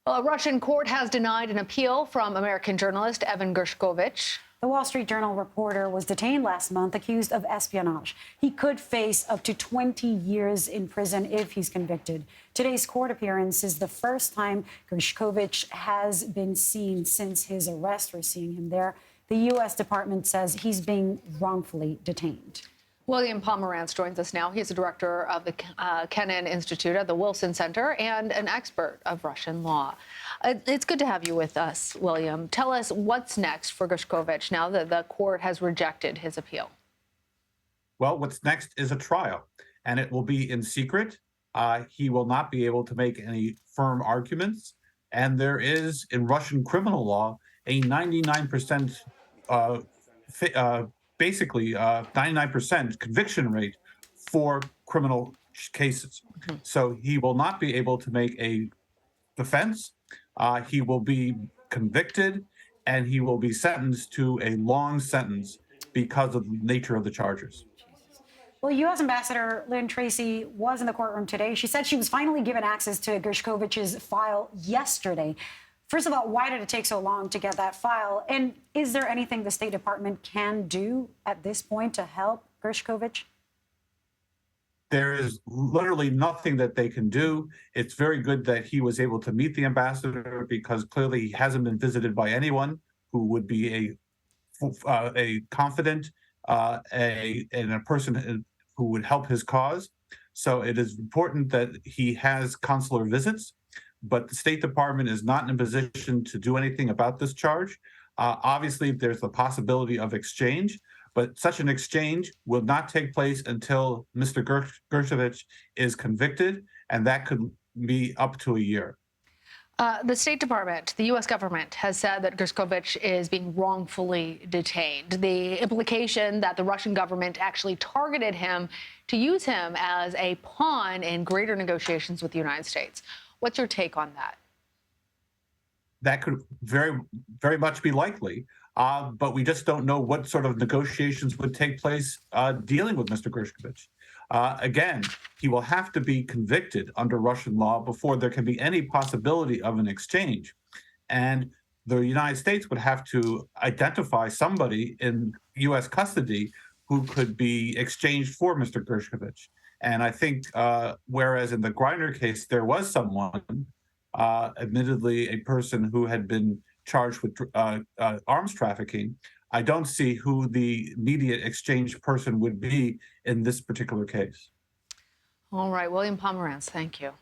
Well, a Russian court has denied an appeal from American journalist Evan Gershkovich. The Wall Street Journal reporter was detained last month accused of espionage. He could face up to 20 years in prison if he's convicted. Today's court appearance is the first time Gershkovich has been seen since his arrest. We're seeing him there. The U.S. Department says he's being wrongfully detained. William Pomeranz joins us now. He's the director of the Kennan Institute at the Wilson Center and an expert of Russian law. It's good to have you with us, William. Tell us what's next for Gershkovich now that the court has rejected his appeal. Well, what's next is a trial, and it will be in secret. He will not be able to make any firm arguments. And there is, in Russian criminal law, a 99% basically 99% conviction rate for criminal cases. So he will not be able to make a defense. He will be convicted, and he will be sentenced to a long sentence because of the nature of the charges. Well, U.S. Ambassador Lynn Tracy was in the courtroom today. She said she was finally given access to Gershkovich's file yesterday. First of all, why did it take so long to get that file? And is there anything the State Department can do at this point to help Gershkovich? There is literally nothing that they can do. It's very good that he was able to meet the ambassador, because clearly he hasn't been visited by anyone who would be a confidant and a person who would help his cause. So it is important that he has consular visits. But the State Department is not in a position to do anything about this charge. Obviously, there's the possibility of exchange, but such an exchange will not take place until Mr. Gershkovich is convicted, and that could be up to a year. The State Department, the U.S. government, has said that Gershkovich is being wrongfully detained. The implication that the Russian government actually targeted him to use him as a pawn in greater negotiations with the United States. What's your take on that? That could very, very much be likely, but we just don't know what sort of negotiations would take place dealing with Mr. Gershkovich. Again, he will have to be convicted under Russian law before there can be any possibility of an exchange. And the United States would have to identify somebody in U.S. custody who could be exchanged for Mr. Gershkovich. And I think, whereas in the Griner case, there was someone, admittedly a person who had been charged with arms trafficking, I don't see who the immediate exchange person would be in this particular case. All right, William Pomeranz, thank you.